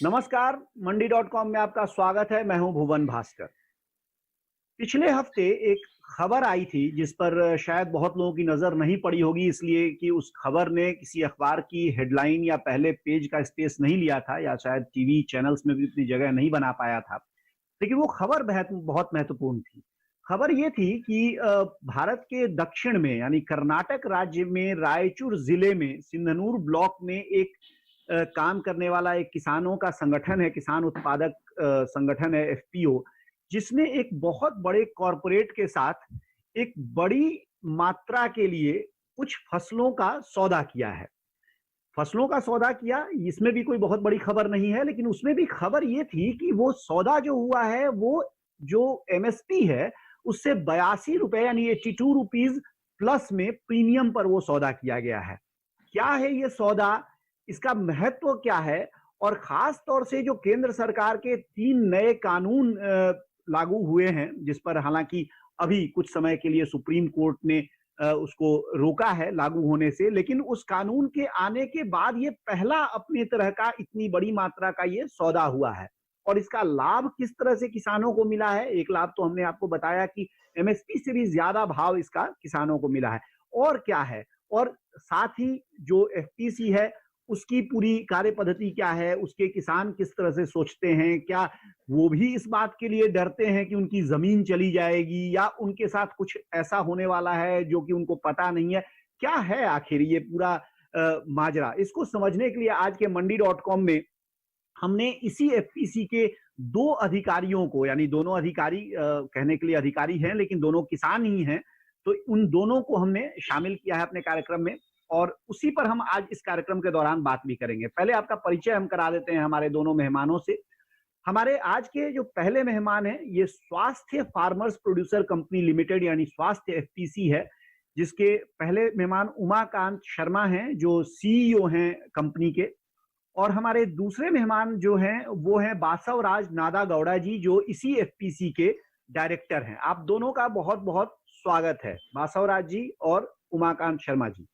नमस्कार, मंडी.com में आपका स्वागत है। मैं हूं भुवन भास्कर। पिछले हफ्ते एक खबर आई थी जिस पर शायद बहुत लोगों की नजर नहीं पड़ी होगी, इसलिए कि उस खबर ने किसी अखबार की हेडलाइन या पहले पेज का स्पेस नहीं लिया था, या शायद टीवी चैनल्स में भी इतनी जगह नहीं बना पाया था। लेकिन वो खबर बहुत महत्वपूर्ण थी। खबर ये थी कि भारत के दक्षिण में यानी कर्नाटक राज्य में रायचूर जिले में सिंधनूर ब्लॉक में एक काम करने वाला एक किसानों का संगठन है, किसान उत्पादक संगठन है, एफपीओ, जिसने एक बहुत बड़े कॉरपोरेट के साथ एक बड़ी मात्रा के लिए कुछ फसलों का सौदा किया है। फसलों का सौदा किया, इसमें भी कोई बहुत बड़ी खबर नहीं है, लेकिन उसमें भी खबर ये थी कि वो सौदा जो हुआ है वो जो एमएसपी है उससे 82 रुपए यानी 82 रुपीज प्लस में प्रीमियम पर वो सौदा किया गया है। क्या है ये सौदा, इसका महत्व क्या है, और खास तौर से जो केंद्र सरकार के 3 नए कानून लागू हुए हैं, जिस पर हालांकि अभी कुछ समय के लिए सुप्रीम कोर्ट ने उसको रोका है लागू होने से, लेकिन उस कानून के आने के बाद ये पहला अपनी तरह का इतनी बड़ी मात्रा का ये सौदा हुआ है। और इसका लाभ किस तरह से किसानों को मिला है, एक लाभ तो हमने आपको बताया कि एमएसपी से भी ज्यादा भाव इसका किसानों को मिला है। और क्या है, और साथ ही जो एफपीसी है उसकी पूरी कार्य पद्धति क्या है, उसके किसान किस तरह से सोचते हैं, क्या वो भी इस बात के लिए डरते हैं कि उनकी जमीन चली जाएगी या उनके साथ कुछ ऐसा होने वाला है जो कि उनको पता नहीं है, क्या है आखिर ये पूरा माजरा। इसको समझने के लिए आज के मंडी.com में हमने इसी एफपीसी के 2 अधिकारियों को, यानी दोनों अधिकारी कहने के लिए अधिकारी हैं लेकिन दोनों किसान ही हैं, तो उन दोनों को हमने शामिल किया है अपने कार्यक्रम में, और उसी पर हम आज इस कार्यक्रम के दौरान बात भी करेंगे। पहले आपका परिचय हम करा देते हैं हमारे दोनों मेहमानों से। हमारे आज के जो पहले मेहमान हैं ये स्वास्थ्य फार्मर्स प्रोड्यूसर कंपनी लिमिटेड यानी स्वास्थ्य एफपीसी है, जिसके पहले मेहमान उमाकांत शर्मा हैं जो सीईओ हैं कंपनी के। और हमारे दूसरे मेहमान जो हैं वो हैं बासवराज नादा गौड़ा जी, जो इसी एफपीसी के डायरेक्टर हैं। आप दोनों का बहुत बहुत स्वागत है, बासवराज जी और उमाकांत शर्मा जी।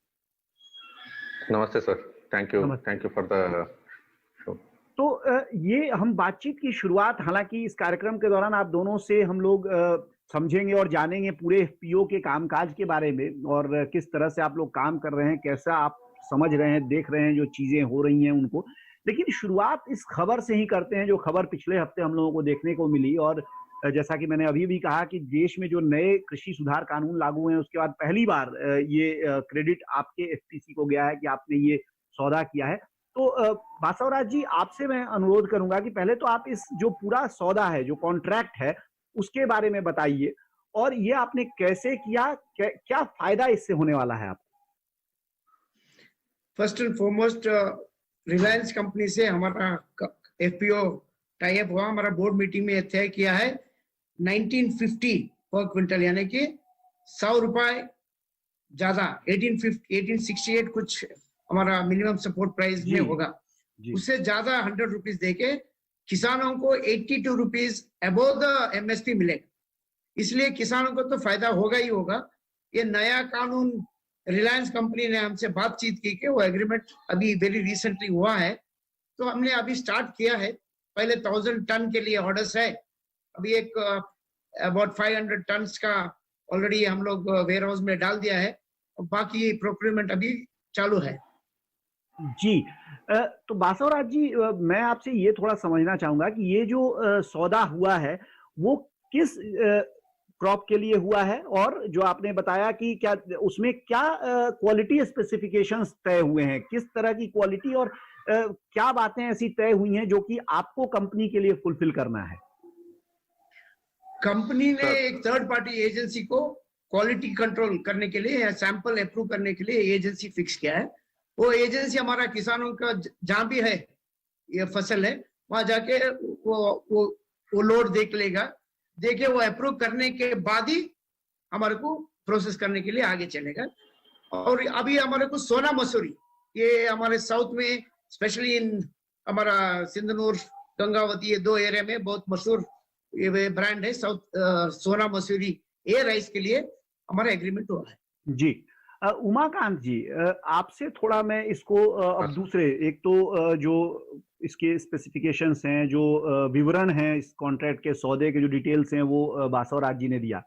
नमस्ते sir, thank you for the show. तो ये हम बातचीत की शुरुआत, हालांकि इस कार्यक्रम के दौरान आप दोनों से हम लोग समझेंगे और जानेंगे पूरे एफपीओ के कामकाज के बारे में, और किस तरह से आप लोग काम कर रहे हैं, कैसा आप समझ रहे हैं, देख रहे हैं जो चीजें हो रही हैं उनको। लेकिन शुरुआत इस खबर से ही करते हैं जो खबर पिछले हफ्ते हम लोगों को देखने को मिली। और जैसा कि मैंने अभी भी कहा कि देश में जो नए कृषि सुधार कानून लागू हुए हैं उसके बाद पहली बार ये क्रेडिट आपके एफपीसी को गया है कि आपने ये सौदा किया है। तो बासवराज जी, आपसे मैं अनुरोध करूंगा कि पहले तो आप इस जो पूरा सौदा है, जो कॉन्ट्रैक्ट है, उसके बारे में बताइए, और ये आपने कैसे किया, क्या फायदा इससे होने वाला है आपको। First and foremost Reliance company से हमारा एफपीओ टाई अप हुआ। हमारा बोर्ड मीटिंग में तय किया है 1950 पर क्विंटल, यानी कि 100 रुपए ज्यादा 1868 कुछ हमारा मिनिमम सपोर्ट प्राइस में होगा, उससे ज्यादा 100 रुपीज देके किसानों को 82 रुपीज अबोव द एमएसपी मिलेगा। इसलिए किसानों को तो फायदा होगा ही होगा। ये नया कानून रिलायंस कंपनी ने हमसे बातचीत की कि वो एग्रीमेंट अभी वेरी रिसेंटली हुआ है, तो हमने अभी स्टार्ट किया है। पहले 1000 टन के लिए ऑर्डर्स है, अभी एक अबाउट 500 टन का ऑलरेडी हम लोग वेयर हाउस में डाल दिया है, और बाकी प्रोक्योरमेंट अभी चालू है। जी, तो बासवराज जी, मैं आपसे ये थोड़ा समझना चाहूंगा कि ये जो सौदा हुआ है वो किस क्रॉप के लिए हुआ है, और जो आपने बताया कि क्या उसमें क्या क्वालिटी स्पेसिफिकेशंस तय हुए हैं, किस तरह की क्वालिटी, और क्या बातें ऐसी तय हुई हैं जो कि आपको कंपनी के लिए फुलफिल करना है। कंपनी ने एक थर्ड पार्टी एजेंसी को क्वालिटी कंट्रोल करने के लिए या सैंपल अप्रूव करने के लिए एजेंसी फिक्स किया है। वो एजेंसी हमारा किसानों का जहां भी है ये फसल है वहां जाके वो लोड देख लेगा, देखे वो अप्रूव करने के बाद ही हमारे को प्रोसेस करने के लिए आगे चलेगा। और अभी हमारे को सोना मसूरी, ये हमारे साउथ में स्पेशली इन हमारा सिंधनूर गंगावती, ये 2 एरिया में बहुत मशहूर ये ब्रांड है साउथ सोना मसूरी, ये राइस के लिए हमारा एग्रीमेंट हुआ है। जी, उमाकांत जी, आपसे थोड़ा मैं इसको अब दूसरे, एक तो जो इसके स्पेसिफिकेशंस हैं, जो विवरण हैं इस कॉन्ट्रैक्ट के सौदे के जो डिटेल्स हैं वो बासवराज जी ने दिया।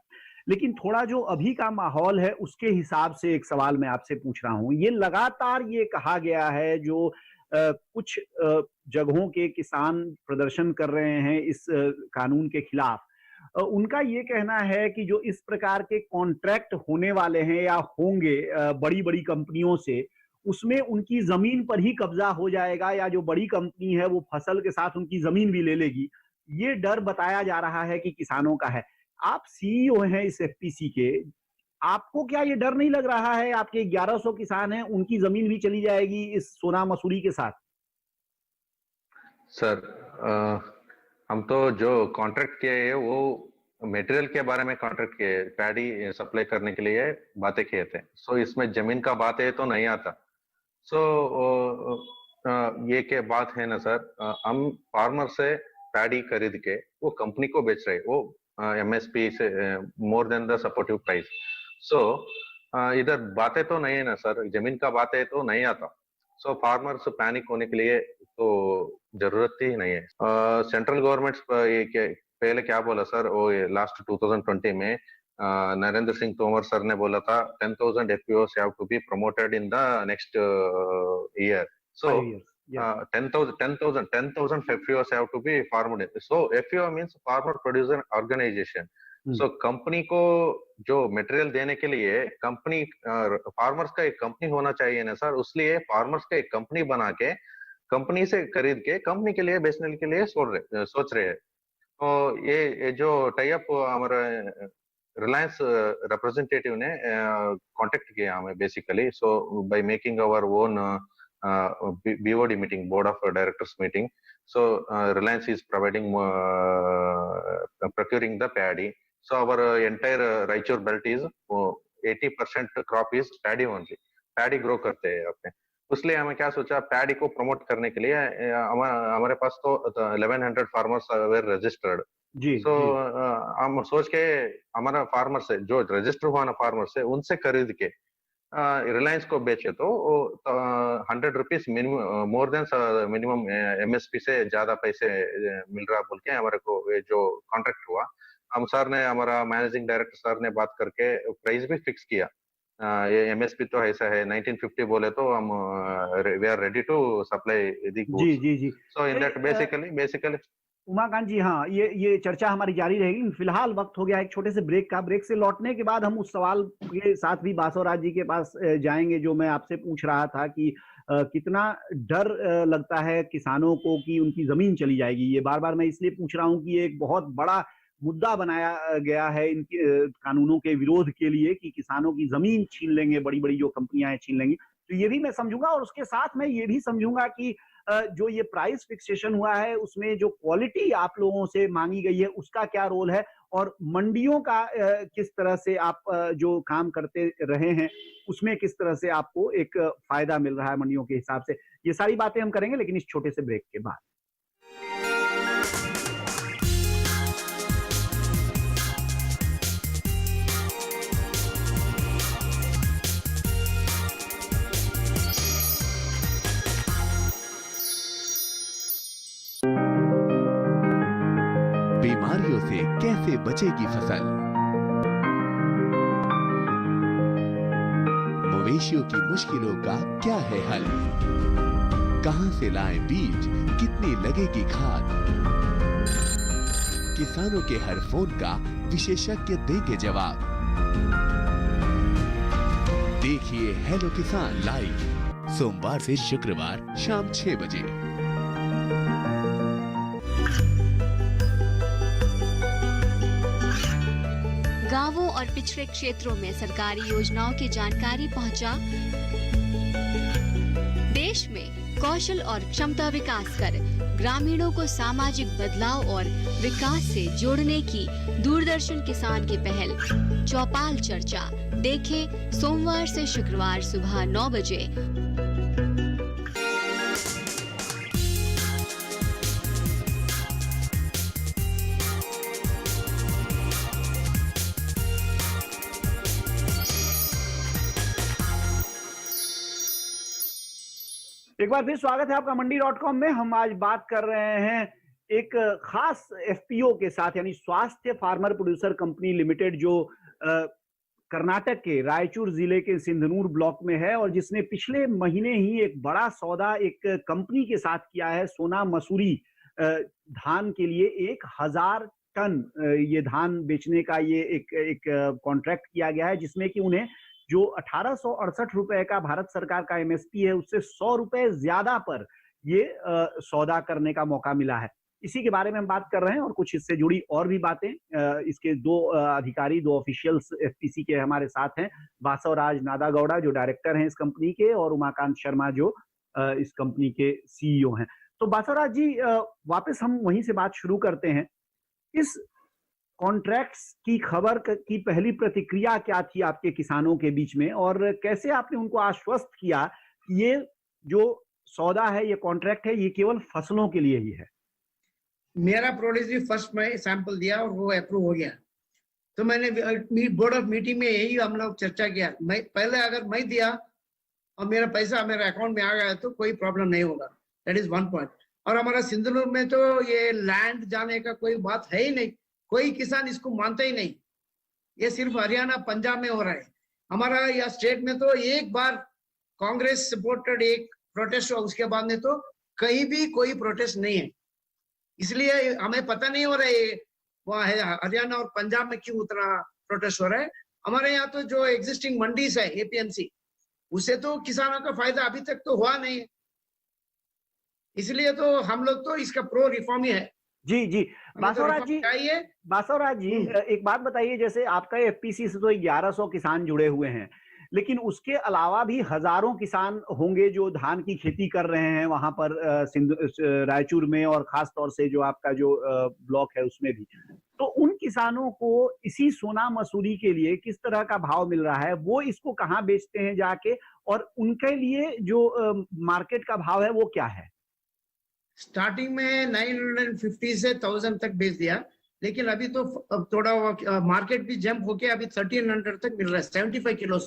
लेकिन थोड़ा जो अभी का माहौल है उसके हिसाब से एक सवाल मैं आपसे पूछ रहा हूँ। ये लगातार ये कहा गया है, जो कुछ जगहों के किसान प्रदर्शन कर रहे हैं इस कानून के खिलाफ, उनका ये कहना है कि जो इस प्रकार के कॉन्ट्रैक्ट होने वाले हैं या होंगे बड़ी-बड़ी कंपनियों से, उसमें उनकी जमीन पर ही कब्जा हो जाएगा, या जो बड़ी कंपनी है वो फसल के साथ उनकी जमीन भी ले लेगी। ये डर बताया जा रहा है कि किसानों का है। आप सीईओ हैं इस एफपीसी के, आपको क्या ये डर नहीं लग रहा है आपके 1100 किसान हैं, उनकी जमीन भी चली जाएगी इस सोना मसूरी के साथ? सर, हम तो जो कॉन्ट्रैक्ट किए है वो मटेरियल के बारे में कॉन्ट्रैक्ट किए, पैडी सप्लाई करने के लिए बातें किए थे। सो इसमें जमीन का बात है तो नहीं आता। सो ये क्या बात है ना सर, हम फार्मर से पैडी खरीद के वो कंपनी को बेच रहे, वो एमएसपी से more than the supportive price. So इधर बातें तो नहीं है ना सर, जमीन का बात है तो नहीं आता। सो फार्मर्स पैनिक होने के लिए तो जरूरत ही नहीं है। सेंट्रल गवर्नमेंट पहले क्या बोला सर, वो लास्ट 2020 में नरेंद्र सिंह तोमर सर ने बोला था 10,000 FPOs have to be promoted in the next year. So 10,000 FPOs have to be formed. So FPO means farmer producer organization. So company को जो मटेरियल देने के लिए कंपनी, फार्मर्स का एक कंपनी होना चाहिए ना सर, उसलिए फार्मर्स का एक कंपनी बना के कंपनी से खरीद के कंपनी के लिए बेचने के लिए सोच रहे हैं। तो ये जो टाई अप हमारा रिलायंस रिप्रेजेंटेटिव ने कांटेक्ट किया हमें basically, so by making our own BOD meeting, board of directors meeting, so Reliance is providing procuring the paddy. So our entire Raichur belt is 80% crop is paddy only, paddy grow करते हैं अपने। उसलिए हमें क्या सोचा, paddy को promote करने के लिए हमारे पास तो 1100 फार्मर्स वेर रजिस्टर्ड। सो हम सोच के हमारा फार्मर से, जो रजिस्टर हुआ फार्मर से, उनसे खरीद के रिलायंस को बेचे तो 100 rupees minimum, more than minimum MSP से ज्यादा पैसे मिल रहा बोल के हमारे को जो कॉन्ट्रैक्ट हुआ। हम सर ने, हमारा मैनेजिंग डायरेक्टर सर ने बात करके प्राइस भी फिक्स किया। ये MSP तो ऐसा है 1950 बोले तो हम we are ready to supply the goods. जी। So in that basically Umakant ji, हाँ, ये चर्चा हमारी जारी रहेगी। फिलहाल वक्त हो गया एक छोटे से ब्रेक का। ब्रेक से लौटने के बाद हम उस सवाल के साथ भी बासवराज जी के पास जाएंगे जो मैं आपसे पूछ रहा था कि कितना डर लगता है किसानों को कि उनकी जमीन चली जाएगी। ये बार बार मैं इसलिए पूछ रहा हूँ कि ये एक बहुत बड़ा मुद्दा बनाया गया है इनके कानूनों के विरोध के लिए कि किसानों की जमीन छीन लेंगे, बड़ी बड़ी जो कंपनियां हैं छीन लेंगी। तो ये भी मैं समझूंगा, और उसके साथ मैं ये भी समझूंगा कि जो ये प्राइस फिक्सेशन हुआ है उसमें जो क्वालिटी आप लोगों से मांगी गई है उसका क्या रोल है, और मंडियों का किस तरह से आप जो काम करते रहे हैं उसमें किस तरह से आपको एक फायदा मिल रहा है मंडियों के हिसाब से। ये सारी बातें हम करेंगे, लेकिन इस छोटे से ब्रेक के बाद। बीमारियों से कैसे बचेगी फसल, मवेशियों की मुश्किलों का क्या है हल, कहां से लाएं बीज, कितनी लगेगी खाद, किसानों के हर फोन का विशेषज्ञ देंगे जवाब। देखिए हेलो किसान लाइव सोमवार से शुक्रवार शाम 6 बजे। गांवों और पिछड़े क्षेत्रों में सरकारी योजनाओं की जानकारी पहुंचा। देश में कौशल और क्षमता विकास कर ग्रामीणों को सामाजिक बदलाव और विकास से जोड़ने की दूरदर्शन किसान की पहल चौपाल चर्चा देखें सोमवार से शुक्रवार सुबह 9 बजे। एक बार फिर स्वागत है आपका मंडी.com में। हम आज बात कर रहे हैं एक खास एफपीओ के साथ, यानी स्वास्थ्य फार्मर प्रोड्यूसर कंपनी लिमिटेड, जो कर्नाटक के रायचूर जिले के सिंधनूर ब्लॉक में है और जिसने पिछले महीने ही एक बड़ा सौदा एक कंपनी के साथ किया है। सोना मसूरी धान के लिए 1000 टन ये धान बेचने का ये एक कॉन्ट्रैक्ट किया गया है, जिसमें कि उन्हें जो 1868 रुपए का भारत सरकार का एमएसपी है उससे 100 रुपए ज्यादा पर ये सौदा करने का मौका मिला है। इसी के बारे में हम बात कर रहे हैं और कुछ इससे जुड़ी और भी बातें। इसके दो अधिकारी, दो ऑफिशियल्स एफपीसी के हमारे साथ हैं। बासवराज नादागौड़ा जो डायरेक्टर हैं इस कंपनी के, और उमाकांत शर्मा जो इस कंपनी के सीईओ हैं। तो बासवराज जी, वापस हम वहीं से बात शुरू करते हैं। इस कॉन्ट्रैक्ट्स की खबर की पहली प्रतिक्रिया क्या थी आपके किसानों के बीच में, और कैसे आपने उनको आश्वस्त किया कि ये जो सौदा है, ये कॉन्ट्रैक्ट है, ये केवल फसलों के लिए ही है? मेरा प्रोड्यूस भी फर्स्ट में सैंपल दिया और वो अप्रूव हो गया। तो मैंने बोर्ड ऑफ मीटिंग में यही हम लोग चर्चा किया, मैं पहले अगर मैं दिया और मेरा पैसा मेरे अकाउंट में आ गया तो कोई प्रॉब्लम नहीं होगा। That is one point. और हमारा सिंधनूर में तो ये लैंड जाने का कोई बात है ही नहीं, कोई किसान इसको मानता ही नहीं। ये सिर्फ हरियाणा पंजाब में हो रहा है। हमारा यह स्टेट में तो एक बार कांग्रेस सपोर्टेड एक प्रोटेस्ट हुआ, उसके बाद में तो कहीं भी कोई प्रोटेस्ट नहीं है। इसलिए हमें पता नहीं हो रहा है वहाँ है हरियाणा और पंजाब में क्यों उतना प्रोटेस्ट हो रहा है। हमारे यहाँ तो जो एग्जिस्टिंग मंडीज है एपीएमसी, उससे तो किसानों का फायदा अभी तक तो हुआ नहीं है। इसलिए तो हम लोग तो इसका प्रो रिफॉर्म ही है। जी जी, बासवराज जी, एक बात बताइए, जैसे आपका एफपीसी से तो 1100 किसान जुड़े हुए हैं, लेकिन उसके अलावा भी हजारों किसान होंगे जो धान की खेती कर रहे हैं वहां पर रायचूर में, और खास तौर से जो आपका जो ब्लॉक है उसमें भी। तो उन किसानों को इसी सोना मसूरी के लिए किस तरह का भाव मिल रहा है? वो इसको कहाँ बेचते हैं जाके, और उनके लिए जो मार्केट का भाव है वो क्या है? स्टार्टिंग में 950 से 1000 तक बेच दिया, लेकिन अभी तो थोड़ा मार्केट भी जंप होके अभी 1300 तक मिल रहा है। 75 किलो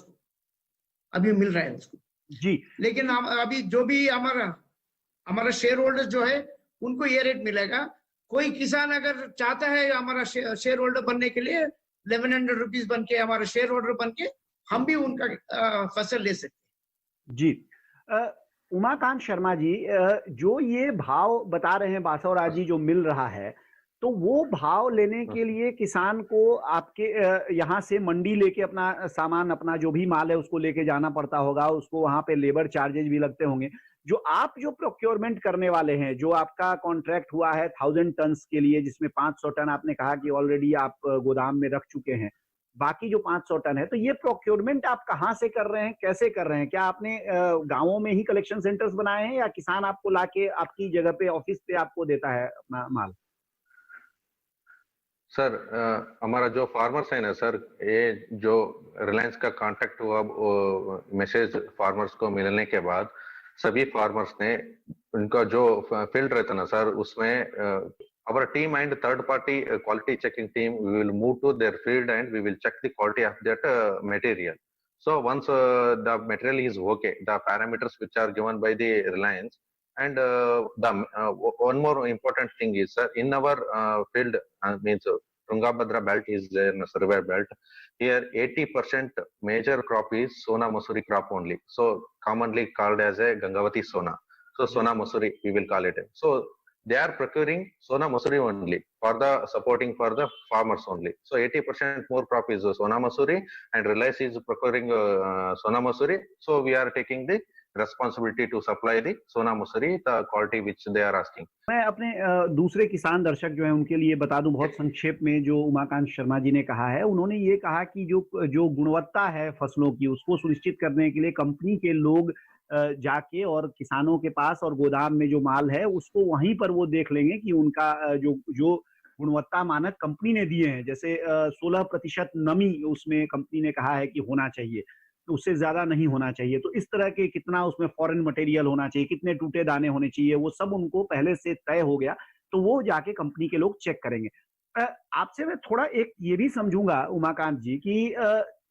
अभी मिल रहा है उसको जी। लेकिन अभी जो भी हमारा शेयर होल्डर जो है उनको ये रेट मिलेगा। कोई किसान अगर चाहता है हमारा शेयर होल्डर बनने के लिए 1100 रुपीज बन के हमारा शेयर होल्डर बन के हम भी उनका फसल ले सकते हैं। जी। उमाकांत शर्मा जी, जो ये भाव बता रहे हैं बासवराज जी जो मिल रहा है, तो वो भाव लेने के लिए किसान को आपके यहाँ से मंडी लेके अपना सामान, अपना जो भी माल है उसको लेके जाना पड़ता होगा, उसको वहां पे लेबर चार्जेज भी लगते होंगे। जो आप जो प्रोक्योरमेंट करने वाले हैं, जो आपका कॉन्ट्रैक्ट हुआ है 1000 टन के लिए, जिसमें 500 टन आपने कहा कि ऑलरेडी आप गोदाम में रख चुके हैं, बाकी जो 500 टन है, तो ये प्रोक्योरमेंट आप कहाँ से कर रहे हैं, कैसे कर रहे हैं? क्या आपने गांवों में ही कलेक्शन सेंटर्स बनाए हैं, या किसान आपको लाके आपकी जगह पे ऑफिस पे आपको देता है अपना माल? सर, हमारा जो फार्मर्स है ना सर, ये जो रिलायंस का कांटेक्ट हुआ मैसेज फार्मर्स को मिलने के बाद सभी फार्मर्स ने उनका जो फील्ड रहता ना सर, उसमें our team and third party quality checking team, we will move to their field and we will check the quality of that material. So once the material is okay, the parameters which are given by the Reliance, and one more important thing is, sir, in our field, means Tungabhadra belt is there, River belt. Here 80% major crop is Sona Masuri crop only. So commonly called as a Gangavati Sona. So Sona Masuri we will call it. So they are procuring Sona Masuri only for the supporting for the farmers only. So 80% more crop is Sona Masuri, and Reliance is procuring Sona Masuri. So we are taking the responsibility to supply the Sona Masuri, the quality which they are asking. मैं अपने दूसरे किसान दर्शक जो हैं उनके लिए बता दूं बहुत संक्षेप में, जो उमाकांत शर्मा जी ने कहा है, उन्होंने ये कहा कि जो गुणवत्ता है फसलों की, उसको सुनिश्चित करने के लिए कंपनी के लोग जाके और किसानों के पास और गोदाम में जो माल है उसको वहीं पर वो देख लेंगे कि उनका जो गुणवत्ता मानक कंपनी ने दिए हैं, जैसे 16% नमी उसमें कंपनी ने कहा है कि होना चाहिए, तो उससे ज्यादा नहीं होना चाहिए। तो इस तरह के कितना उसमें फॉरेन मटेरियल होना चाहिए, कितने टूटे दाने होने चाहिए, वो सब उनको पहले से तय हो गया, तो वो जाके कंपनी के लोग चेक करेंगे। आपसे मैं थोड़ा एक ये भी समझूंगा उमाकांत जी कि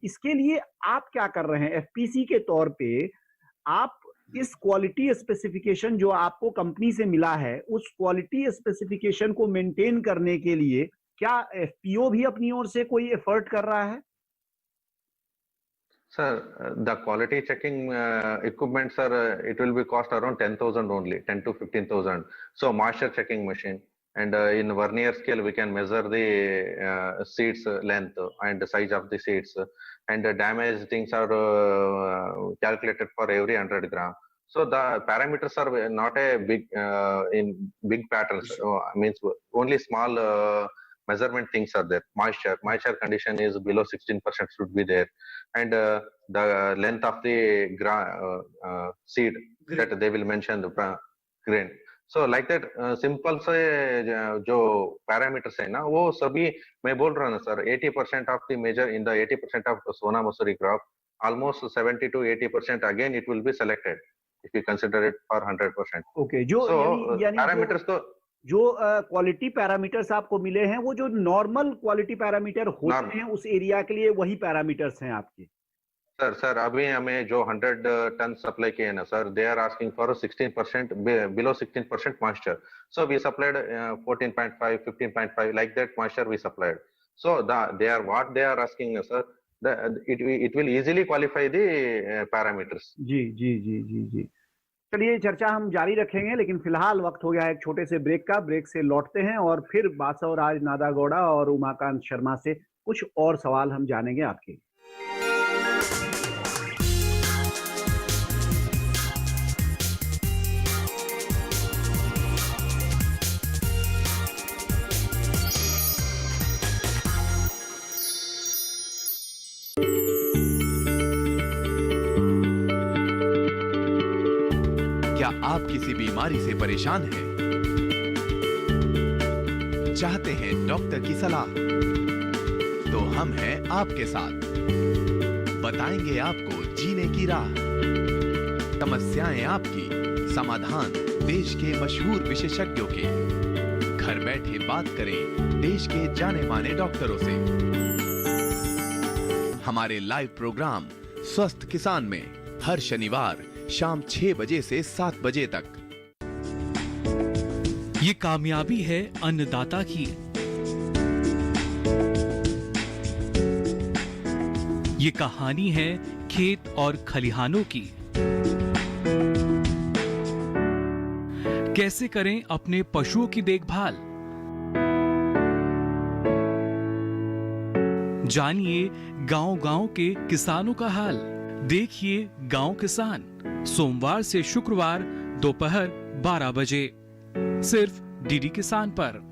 इसके लिए आप क्या कर रहे हैं एफपीसी के तौर पे? आप इस क्वालिटी स्पेसिफिकेशन जो आपको कंपनी से मिला है, उस क्वालिटी स्पेसिफिकेशन को मेंटेन करने के लिए क्या एफपीओ भी अपनी ओर से कोई एफर्ट कर रहा है? Sir, the quality checking equipment, sir, it will be cost around 10,000 only, 10 to 15,000. So moisture checking machine, and in vernier scale we can measure the seeds length and the size of the seeds, and the damage things are calculated for every 100 gram. So the parameters are not a big in big patterns. Means only small measurement things are there. Moisture condition is below 16% should be there, and the length of the seed that they will mention the grain. So like that simple से जो parameters है ना, वो सभी मैं बोल रहा हूँ ना sir, 80% of the major in the 80% of the Sona Masuri crop, almost 70 to 80% again it will be selected if you consider it for 100%. Okay, जो so यानी parameters तो जो क्वालिटी पैरामीटर्स आपको मिले हैं, वो जो नॉर्मल क्वालिटी पैरामीटर होते हैं उस एरिया के लिए, वही पैरामीटर्स हैं आपके? सर अभी हमें जो 100 टन सप्लाई किए ना sir, they are asking for 16% below 16% moisture, so we supplied 14.5 15.5 like that moisture we supplied. So they are what they are asking sir, it will easily qualify the parameters. जी जी जी जी जी. चलिए, चर्चा हम जारी रखेंगे, लेकिन फिलहाल वक्त हो गया है एक छोटे से ब्रेक का. ब्रेक से लौटते हैं और फिर बासवराज नादागौड़ा और उमाकांत शर्मा से कुछ और सवाल हम जानेंगे आपके. आप किसी बीमारी से परेशान हैं? चाहते हैं डॉक्टर की सलाह? तो हम हैं आपके साथ. बताएंगे आपको जीने की राह. समस्याएं आपकी, समाधान देश के मशहूर विशेषज्ञों के. घर बैठे बात करें देश के जाने माने डॉक्टरों से. हमारे लाइव प्रोग्राम स्वस्थ किसान में हर शनिवार शाम 6 बजे से 7 बजे तक. ये कामयाबी है अन्नदाता की. ये कहानी है खेत और खलिहानों की. कैसे करें अपने पशुओं की देखभाल, जानिए गांव-गांव के किसानों का हाल. देखिए गांव किसान सोमवार से शुक्रवार दोपहर 12 बजे सिर्फ डीडी किसान पर.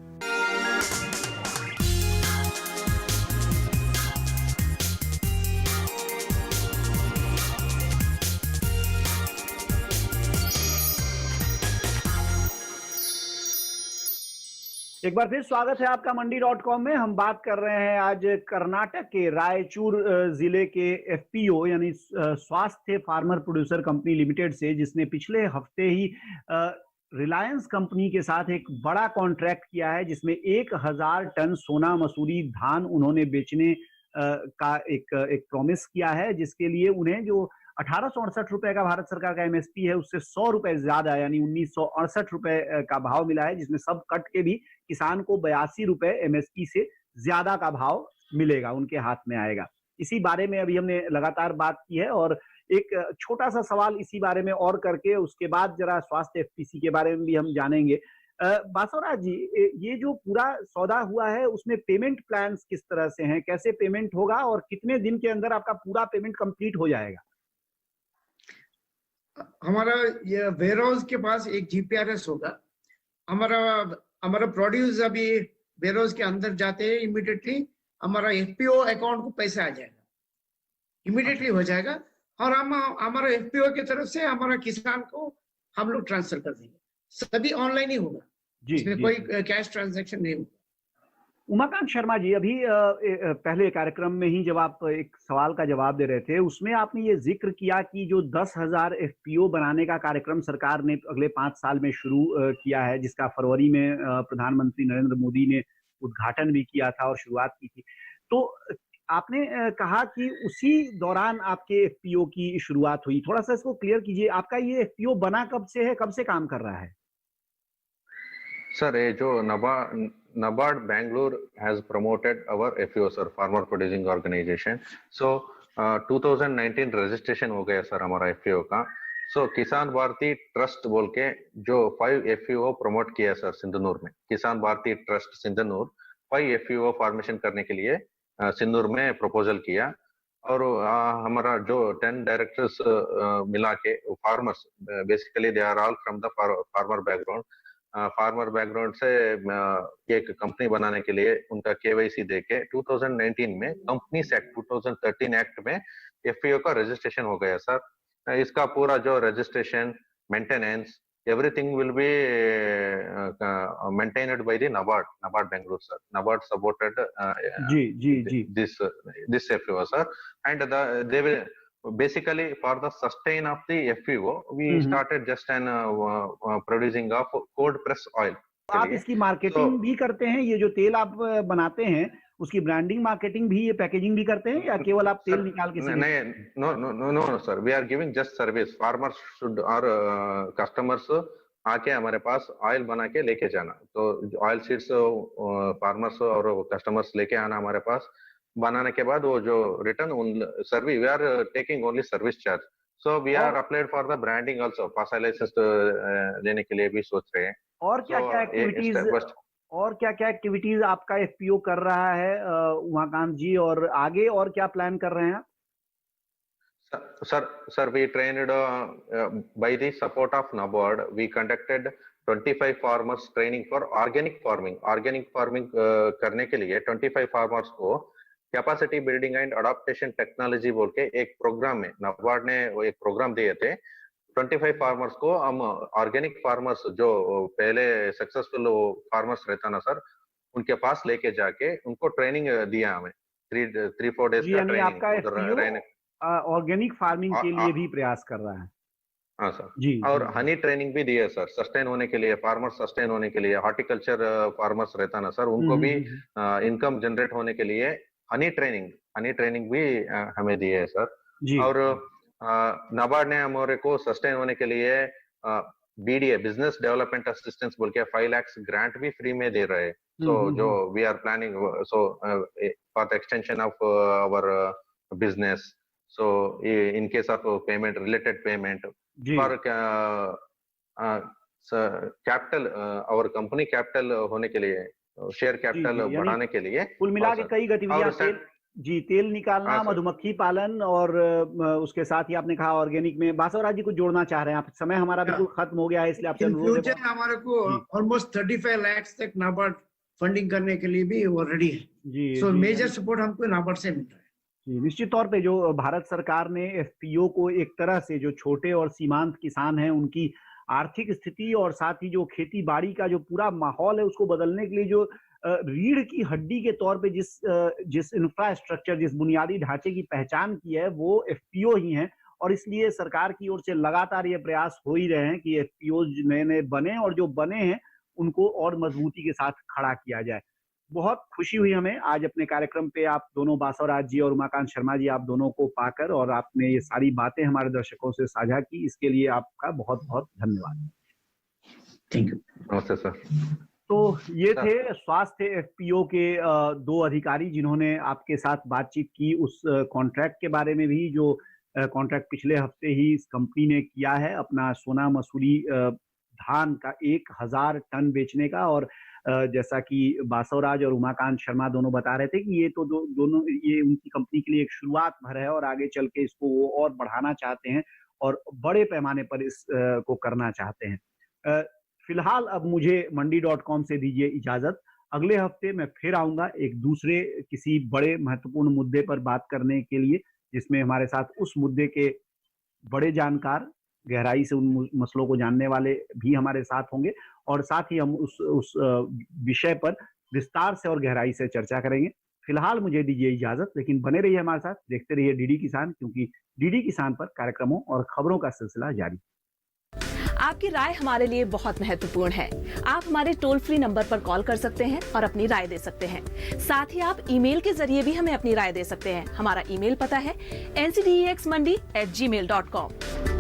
एक बार फिर स्वागत है आपका मंडी.com में. हम बात कर रहे हैं आज कर्नाटक के रायचूर जिले के एफपीओ यानी स्वास्थ्य फार्मर प्रोड्यूसर कंपनी लिमिटेड से, जिसने पिछले हफ्ते ही रिलायंस कंपनी के साथ एक बड़ा कॉन्ट्रैक्ट किया है, जिसमें 1000 टन सोना मसूरी धान उन्होंने बेचने का एक प्रॉमिस किया है, जिसके लिए उन्हें जो 1868 रुपए का भारत सरकार का एमएसपी है, उससे 100 रुपए ज्यादा यानी 1968 रुपए का भाव मिला है, जिसमें सब कट के भी किसान को 82 रुपए एमएसपी से ज्यादा का भाव मिलेगा, उनके हाथ में आएगा. इसी बारे में अभी हमने लगातार बात की है और एक छोटा सा सवाल इसी बारे में और करके उसके बाद जरा स्वास्थ्य एफपीसी के बारे में भी हम जानेंगे. बासवराज जी, ये जो पूरा सौदा हुआ है उसमें पेमेंट प्लान्स किस तरह से हैं, कैसे पेमेंट होगा और कितने दिन के अंदर आपका पूरा पेमेंट कंप्लीट हो जाएगा? हमारा ये वेयर हाउस के पास एक जीपीआरएस होगा. हमारा प्रोड्यूस अभी वेयर हाउस के अंदर जाते हैं, इमीडिएटली हमारा एफपीओ अकाउंट को पैसा आ जाएगा, इमीडिएटली हो जाएगा. और हम हमारा एफपीओ की तरफ से हमारा किसान को हम लोग ट्रांसफर कर देंगे. सभी ऑनलाइन ही होगा, इसमें कोई कैश ट्रांजैक्शन नहीं होगा. उमाकांत शर्मा जी, अभी पहले कार्यक्रम में ही जब आप एक सवाल का जवाब दे रहे थे, उसमें आपने ये जिक्र किया कि जो 10,000 एफपीओ बनाने का कार्यक्रम सरकार ने अगले 5 साल में शुरू किया है, जिसका फरवरी में प्रधानमंत्री नरेंद्र मोदी ने उद्घाटन भी किया था और शुरुआत की थी. तो आपने कहा कि उसी दौरान आपके एफपीओ की शुरुआत हुई। थोड़ा सा इसको क्लियर कीजिए, आपका ये एफपीओ बना कब से है, कब से काम कर रहा है? सर ये जो NABARD Bangalore has promoted our FPO sir, farmer producing organisation. So 2019 registration हो गया सर हमारा एफपीओ का। सो किसान भारती ट्रस्ट बोल के जो 5 एफपीओ प्रमोट किया सर सिंधनूर में, Kisan Bharti trust Sindhanur 5 FPO formation करने के लिए सिंधनूर में प्रपोजल किया। और हमारा जो 10 डायरेक्टर्स मिला के farmers, basically they are all from the farmer background. Farmer background से एक कंपनी बनाने के लिए उनका केवाईसी देके 2019 में कंपनीज एक्ट 2013 एक्ट में एफपीओ का रजिस्ट्रेशन हो गया सर। इसका पूरा जो registration, maintenance, everything will be maintained by the NABARD Bangalore sir. NABARD supported जी। this FPO sir, and they will basically for the sustain of the FPO we started just an producing of cold press oil। आप इसकी marketing भी करते हैं? ये जो तेल आप बनाते हैं उसकी ब्रांडिंग, मार्केटिंग भी, ये पैकेजिंग भी करते हैं, या केवल आप तेल निकाल के? नहीं, no sir, we are giving just service. Farmers should और कस्टमर्स आके हमारे पास ऑयल बना के लेके जाना, तो ऑयल सीड्स फार्मर्स और कस्टमर्स लेके आना हमारे पास, बनाने के बाद वो जो return service, we are taking only service charge. So we are applied for the branding also, पासा लाइसेंस लेने के लिए भी सोच रहे हैं। और क्या क्या एक्टिविटीज आपका एफपीओ कर रहा है उमाकांत जी, और आगे और क्या प्लान कर रहे हैं आप? Sir, we trained by the support of NABARD. We conducted 25 farmers training for organic farming। Organic farming करने के लिए 25 farmers को capacity building and adaptation technology बोल के एक प्रोग्राम में NABARD ने वो एक प्रोग्राम दिए थे। 25 फार्मर्स को हम ऑर्गेनिक फार्मर्स जो पहले सक्सेसफुल फार्मर्स रहता ना सर, उनके पास लेके जाके उनको ट्रेनिंग दिया हमें 3-4 डेज का ट्रेनिंग। आपका ऑर्गेनिक फार्मिंग के लिए भी प्रयास कर रहा है? हाँ सर जी। और हनी ट्रेनिंग भी दी है सर, सस्टेन होने के लिए, फार्मर सस्टेन होने के लिए। हॉर्टिकल्चर फार्मर्स रहता ना सर, उनको भी इनकम जनरेट होने के लिए हनी ट्रेनिंग भी हमें दी है सर जी। और NABARD ने हमारे को सस्टेन होने के लिए BDA बिजनेस डेवलपमेंट असिस्टेंस बोल के 5 लाख ग्रांट भी फ्री में दे रहे हैं। सो जो we are planning so for the extension of our business, so in case of payment, related payment for capital, our company capital होने के लिए, शेयर कैपिटल बढ़ाने के लिए कुल मिला के कई गतिविधियां जी, तेल निकालना, मधुमक्खी पालन, और उसके साथ ही आपने कहा ऑर्गेनिक में। बासवराज जी कुछ जोड़ना चाह रहे हैं आप? समय हमारा बिल्कुल खत्म हो गया है, इसलिए आपसे अनुरोध है। हमारे को ऑलमोस्ट 35 लाख तक NABARD फंडिंग करने के लिए भी वो रेडी है जी। सो मेजर सपोर्ट हमको NABARD से मिल रहा है जी। निश्चित तौर पे जो भारत सरकार ने एफपीओ को एक तरह से, जो छोटे और सीमांत किसान हैं उनकी आर्थिक स्थिति और साथ ही जो खेती बाड़ी का जो पूरा माहौल है उसको बदलने के लिए जो रीढ़ की हड्डी के तौर पे जिस इंफ्रास्ट्रक्चर, जिस बुनियादी ढांचे की पहचान की है, वो एफपीओ ही है। और इसलिए सरकार की ओर से लगातार ये प्रयास हो ही रहे हैं कि एफपीओ नए नए बने, और जो बने हैं उनको और मजबूती के साथ खड़ा किया जाए। बहुत खुशी हुई हमें आज अपने कार्यक्रम पे आप दोनों, बासवराज जी और उमाकांत शर्मा जी, आप दोनों को पाकर, और आपने ये सारी बातें हमारे दर्शकों से साझा की, इसके लिए आपका बहुत बहुत धन्यवाद। Thank you. नमस्ते सर। तो ये थे स्वास्थ्य एफपीओ के 2 अधिकारी जिन्होंने आपके साथ बातचीत की उस कॉन्ट्रैक्ट के बारे में भी, जो कॉन्ट्रैक्ट पिछले हफ्ते ही इस कंपनी ने किया है अपना सोना मसूरी धान का 1000 टन बेचने का। और जैसा कि बासवराज और उमाकांत शर्मा दोनों बता रहे थे कि ये तो दोनों ये उनकी कंपनी के लिए एक शुरुआत भर है, और आगे चल के इसको वो और बढ़ाना चाहते हैं और बड़े पैमाने पर इस को करना चाहते हैं। फिलहाल अब मुझे मंडी.com से दीजिए इजाजत। अगले हफ्ते मैं फिर आऊंगा एक दूसरे किसी बड़े महत्वपूर्ण मुद्दे पर बात करने के लिए, जिसमें हमारे साथ उस मुद्दे के बड़े जानकार, गहराई से उन मसलों को जानने वाले भी हमारे साथ होंगे, और साथ ही हम उस विषय पर विस्तार से और गहराई से चर्चा करेंगे। फिलहाल मुझे दीजिए इजाजत, लेकिन बने रहिए हमारे साथ, देखते रहिए डीडी किसान, क्योंकि डीडी किसान पर कार्यक्रमों और खबरों का सिलसिला जारी। आपकी राय हमारे लिए बहुत महत्वपूर्ण है। आप हमारे टोल फ्री नंबर पर कॉल कर सकते हैं और अपनी राय दे सकते हैं। साथ ही आप ईमेल के जरिए भी हमें अपनी राय दे सकते हैं। हमारा ईमेल पता है ncdexmandi@gmail.com।